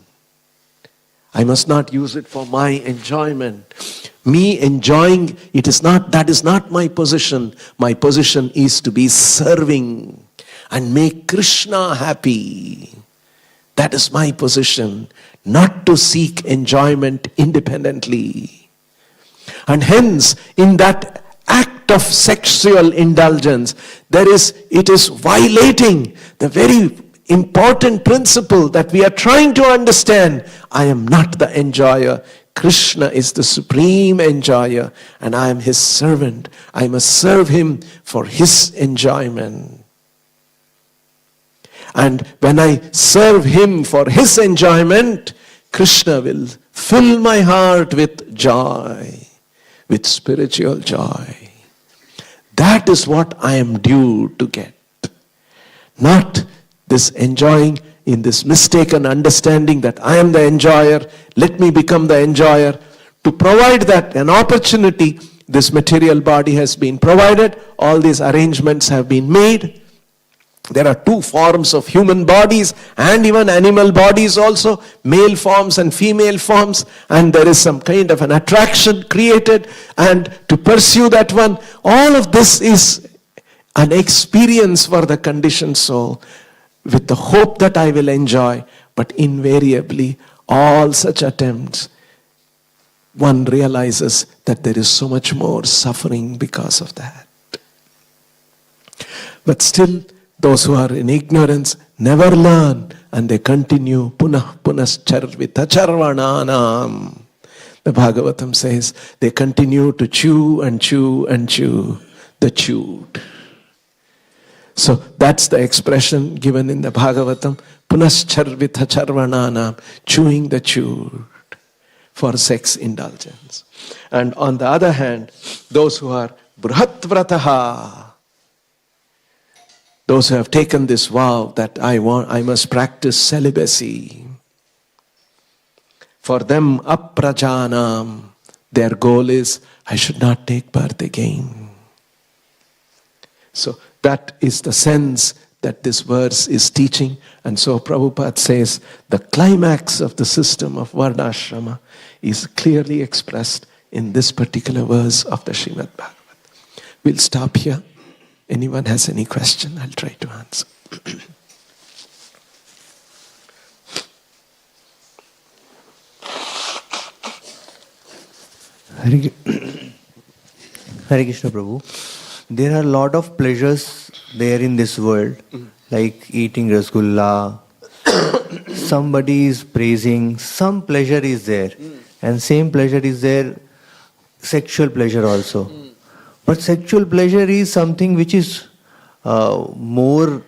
I must not use it for my enjoyment. Me enjoying, that is not my position. My position is to be serving and make Krishna happy. That is my position, not to seek enjoyment independently. And hence, in that act of sexual indulgence, it is violating the very important principle that we are trying to understand. I am not the enjoyer. Krishna is the supreme enjoyer, and I am his servant. I must serve him for his enjoyment. And when I serve him for his enjoyment, Krishna will fill my heart with joy, with spiritual joy. That is what I am due to get. Not this enjoying in this mistaken understanding that I am the enjoyer, let me become the enjoyer. To provide that an opportunity, this material body has been provided, all these arrangements have been made. There are two forms of human bodies and even animal bodies also, male forms and female forms, and there is some kind of an attraction created, and to pursue that one, all of this is an experience for the conditioned soul with the hope that I will enjoy, but invariably all such attempts, one realizes that there is so much more suffering because of that. But still, those who are in ignorance never learn, and they continue punah punascharvita charvananam. The Bhagavatam says they continue to chew and chew and chew the chewed. So that's the expression given in the Bhagavatam, punascharvita charvananam, chewing the chewed for sex indulgence. And on the other hand, those who are bruhatvrataha, those who have taken this vow that I must practice celibacy. For them, aprajanam, their goal is, I should not take birth again. So that is the sense that this verse is teaching. And so Prabhupada says, the climax of the system of Varnashrama is clearly expressed in this particular verse of the Srimad Bhagavatam. We'll stop here. Anyone has any question, I'll try to answer. Hare Krishna Prabhu. There are a lot of pleasures there in this world, like eating rasgulla. Somebody is praising, some pleasure is there, and same pleasure is there, sexual pleasure also. But sexual pleasure is something which is more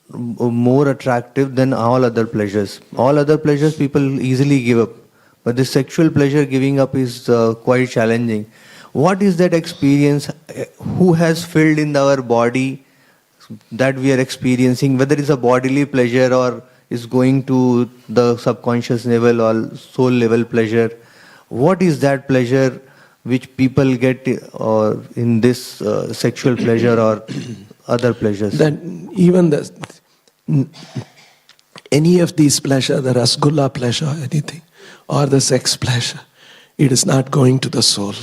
attractive than all other pleasures. All other pleasures people easily give up, but the sexual pleasure giving up is quite challenging. What is that experience? Who has filled in our body that we are experiencing, whether it's a bodily pleasure or is going to the subconscious level or soul level pleasure? What is that pleasure which people get in this sexual pleasure or other pleasures? Then even any of these pleasure, the rasgulla pleasure, anything, or the sex pleasure, it is not going to the soul.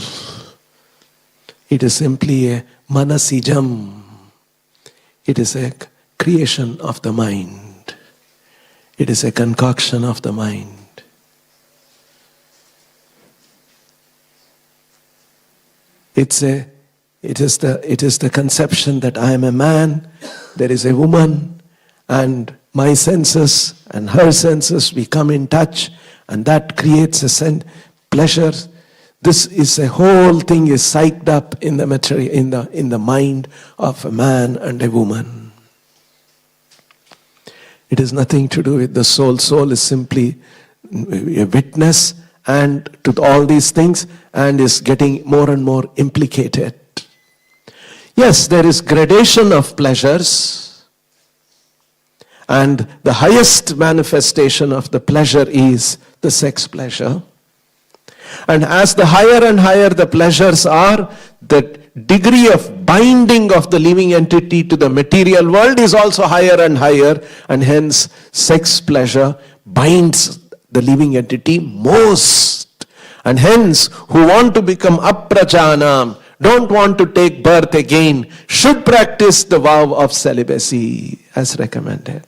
It is simply a manasijam. It is a creation of the mind. It is a concoction of the mind. It is the conception that I am a man, there is a woman, and my senses and her senses, we come in touch, and that creates a pleasure. This is a whole thing is psyched up in the material, in the mind of a man and a woman. It has nothing to do with the soul. Soul is simply a witness and to all these things, and is getting more and more implicated. Yes, there is gradation of pleasures, and the highest manifestation of the pleasure is the sex pleasure. And as the higher and higher the pleasures are, the degree of binding of the living entity to the material world is also higher and higher, and hence sex pleasure binds the living entity most. And hence, who want to become aprajanam, don't want to take birth again, should practice the vow of celibacy as recommended.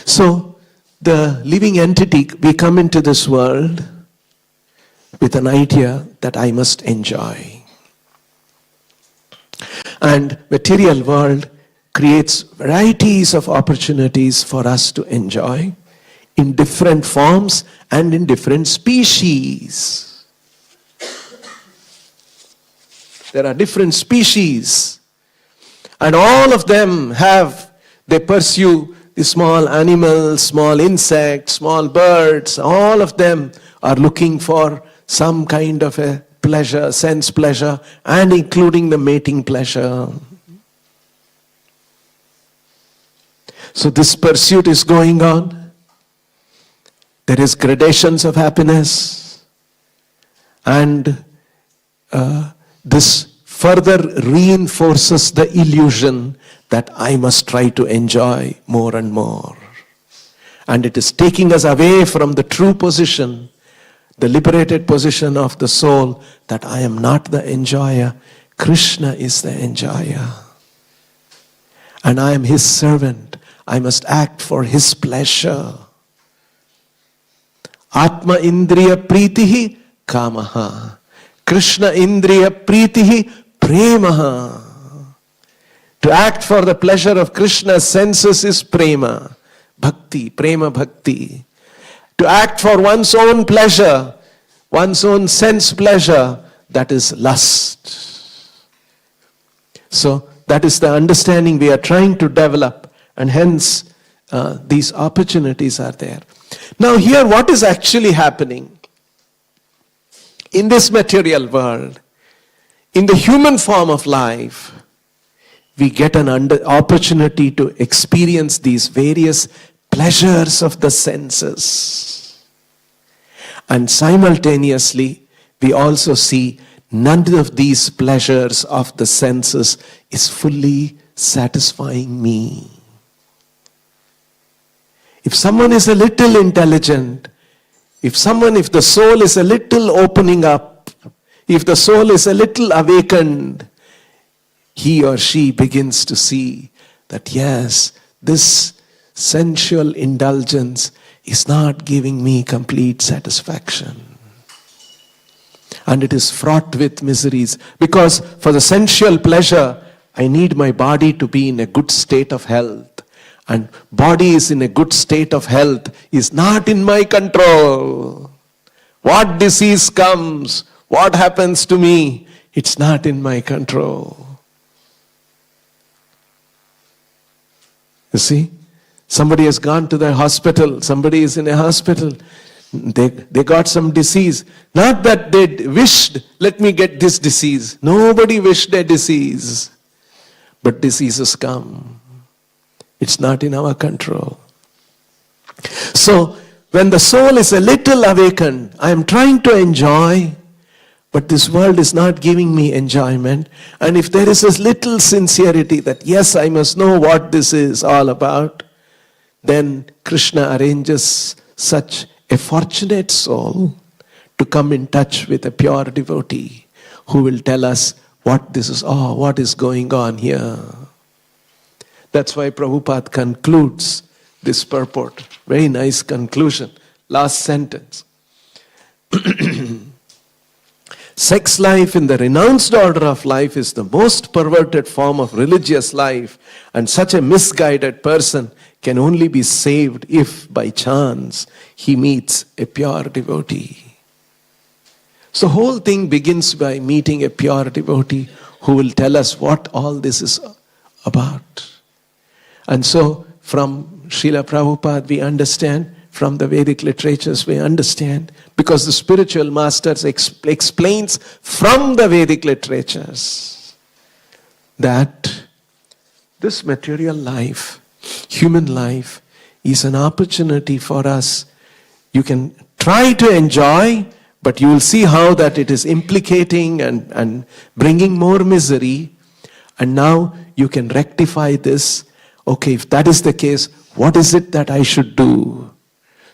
So, the living entity, we come into this world with an idea that I must enjoy. And material world creates varieties of opportunities for us to enjoy in different forms and in different species. There are different species, and all of them they pursue the small animals, small insects, small birds. All of them are looking for some kind of a pleasure, sense pleasure, and including the mating pleasure. So this pursuit is going on. There is gradations of happiness, and this further reinforces the illusion that I must try to enjoy more and more. And it is taking us away from the true position, the liberated position of the soul, that I am not the enjoyer. Krishna is the enjoyer. And I am his servant. I must act for his pleasure. Atma indriya pritihi kamaha. Krishna indriya pritihi premaha. To act for the pleasure of Krishna's senses is prema, bhakti, prema bhakti. To act for one's own pleasure, one's own sense pleasure, that is lust. So that is the understanding we are trying to develop, and hence these opportunities are there. Now here, what is actually happening in this material world, in the human form of life? We get an opportunity to experience these various pleasures of the senses. And simultaneously, we also see none of these pleasures of the senses is fully satisfying me. If someone is a little intelligent, if the soul is a little opening up, if the soul is a little awakened, he or she begins to see that yes, this sensual indulgence is not giving me complete satisfaction. And it is fraught with miseries, because for the sensual pleasure, I need my body to be in a good state of health. And body is in a good state of health is not in my control. What disease comes, what happens to me, it's not in my control. You see, somebody has gone to the hospital, somebody is in a hospital, they got some disease. Not that they wished, let me get this disease. Nobody wished a disease. But diseases come. It's not in our control. So, when the soul is a little awakened, I am trying to enjoy, but this world is not giving me enjoyment. And if there is a little sincerity that yes, I must know what this is all about, then Krishna arranges such a fortunate soul to come in touch with a pure devotee who will tell us what this is, what is going on here. That's why Prabhupada concludes this purport. Very nice conclusion. Last sentence. Sex life in the renounced order of life is the most perverted form of religious life, and such a misguided person can only be saved if, by chance, he meets a pure devotee. So the whole thing begins by meeting a pure devotee who will tell us what all this is about. And so, from Srila Prabhupada we understand, from the Vedic literatures we understand, because the spiritual masters explains from the Vedic literatures that this material life, human life, is an opportunity for us. You can try to enjoy, but you will see how that it is implicating and bringing more misery. And now you can rectify this. Okay, if that is the case, what is it that I should do?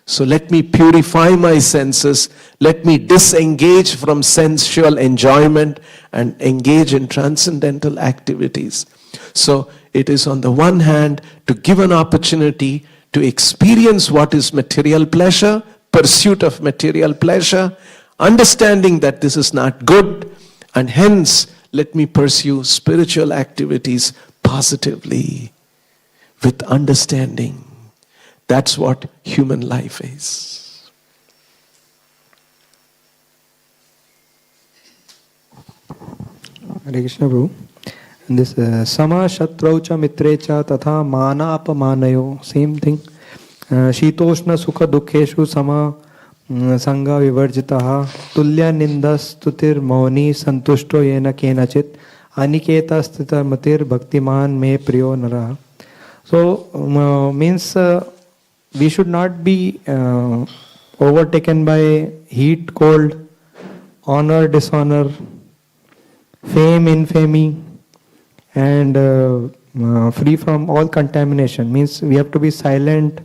So let me purify my senses. Let me disengage from sensual enjoyment and engage in transcendental activities. So it is on the one hand to give an opportunity to experience what is material pleasure, pursuit of material pleasure. understanding that this is not good, and hence let me pursue spiritual activities positively with understanding. That's what human life is. Hare Krishna Prabhu. And this sama shatraucha mitrecha tatha mana apamanayo, same thing. Shitoshna sukha dukheshu sama sangha vivarjitaha tulya nindas tutir mauni santushto yena kenachit aniketa stita matir bhaktiman me priyo naraha. So means we should not be overtaken by heat, cold, honor, dishonor, fame, infamy, and free from all contamination. Means we have to be silent,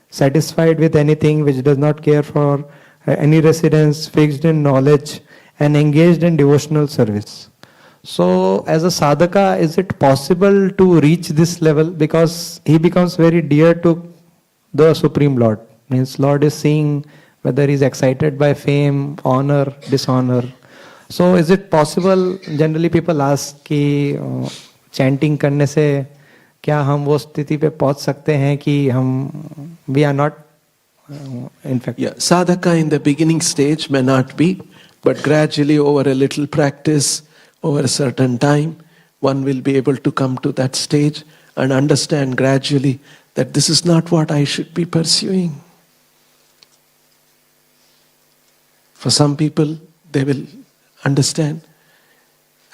satisfied with anything which does not care for any residence, fixed in knowledge, and engaged in devotional service. So as a sadhaka, is it possible to reach this level? Because he becomes very dear to the Supreme Lord. Means Lord is seeing whether he is excited by fame, honor, dishonor. So is it possible? Generally people ask कि chanting करने से क्या हम वो स्थिति पे पहुंच सकते हैं कि हम we are not infected? Yeah, sadhaka in the beginning stage may not be, but gradually over a little practice, over a certain time, one will be able to come to that stage and understand gradually that this is not what I should be pursuing. For some people, they will understand,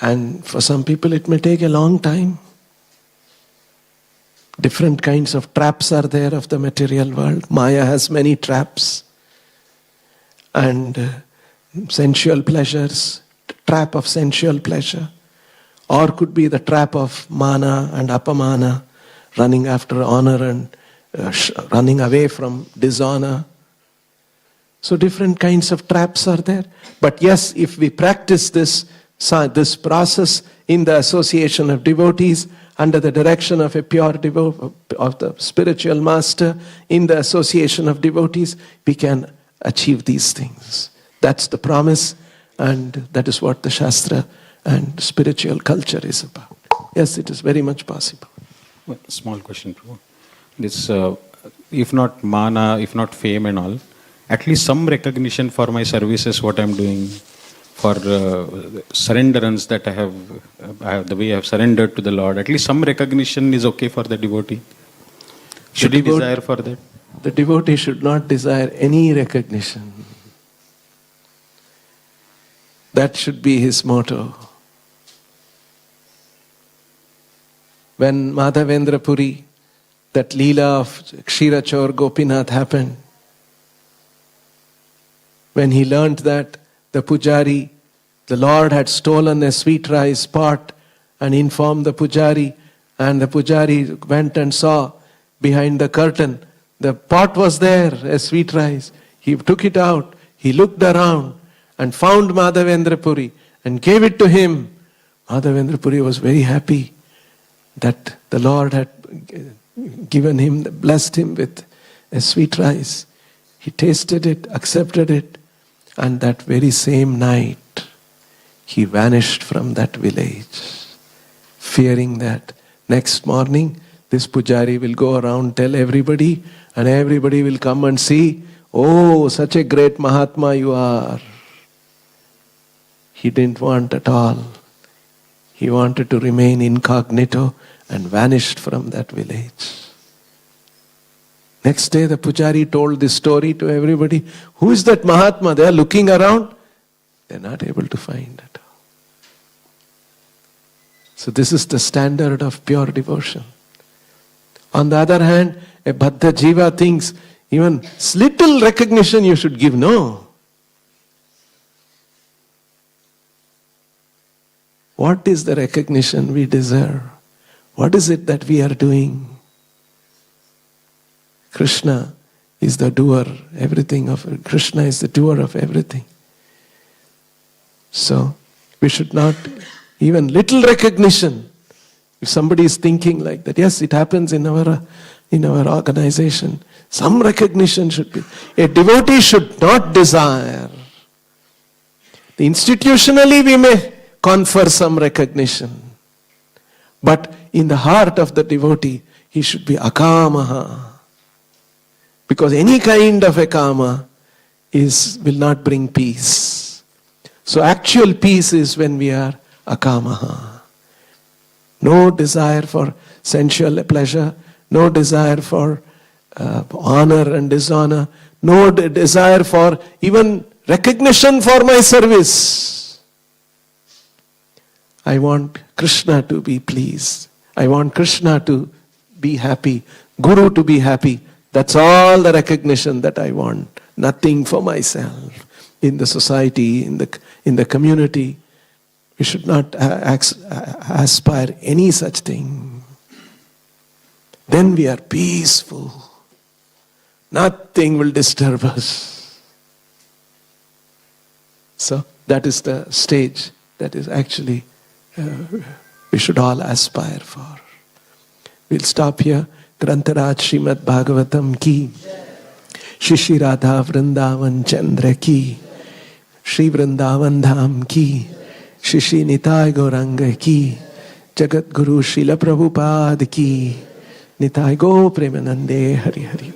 and for some people it may take a long time. Different kinds of traps are there of the material world. Maya has many traps, and sensual pleasures, trap of sensual pleasure, or could be the trap of mana and apamana, running after honor and running away from dishonor. So different kinds of traps are there. But yes, if we practice this process in the association of devotees, under the direction of a pure of the spiritual master, in the association of devotees, we can achieve these things. That's the promise, and that is what the Shastra and spiritual culture is about. Yes, it is very much possible. Well, small question, Prabhu. This, if not mana, if not fame and all, at least some recognition for my services, what I'm doing, for surrenderance that I have, the way I have surrendered to the Lord, at least some recognition is okay for the devotee. Should he desire for that? The devotee should not desire any recognition. That should be his motto. When Madhavendra Puri, that Leela of Kshirachor Gopinath happened, when he learnt that the pujari, the Lord had stolen a sweet rice pot and informed the pujari, and the pujari went and saw behind the curtain, the pot was there, a sweet rice. He took it out, he looked around and found Madhavendra Puri and gave it to him. Madhavendra Puri was very happy that the Lord had given him, blessed him with a sweet rice. He tasted it, accepted it, and that very same night, he vanished from that village, fearing that next morning this pujari will go around, tell everybody, and everybody will come and see, oh, such a great Mahatma you are. He didn't want at all. He wanted to remain incognito and vanished from that village. Next day the pujari told this story to everybody. Who is that Mahatma? They are looking around. They are not able to find it. So this is the standard of pure devotion. On the other hand, a Baddha Jiva thinks even little recognition you should give. No. What is the recognition we deserve? What is it that we are doing? Krishna is the doer, everything of Krishna is the doer of everything. So we should not even little recognition. If somebody is thinking like that, yes, it happens in our organization. Some recognition should be. A devotee should not desire Institutionally, we may confer some recognition. But in the heart of the devotee, he should be akamaha. Because any kind of akama will not bring peace. So actual peace is when we are akamaha. No desire for sensual pleasure, no desire for honor and dishonor, no desire for even recognition for my service. I want Krishna to be pleased. I want Krishna to be happy, Guru to be happy. That's all the recognition that I want. Nothing for myself. In the society, in the community, we should not aspire any such thing. Then we are peaceful. Nothing will disturb us. So that is the stage that is actually we should all aspire for. We'll stop here. Grantaraj Srimad Bhagavatam ki, Shri Radha Vrindavan Chandra ki, Shri Vrindavan Dham ki, Shri Nitai Gauranga ki, Jagat Guru Srila Prabhupada ki, Nitai Go Premanande Hari Hari.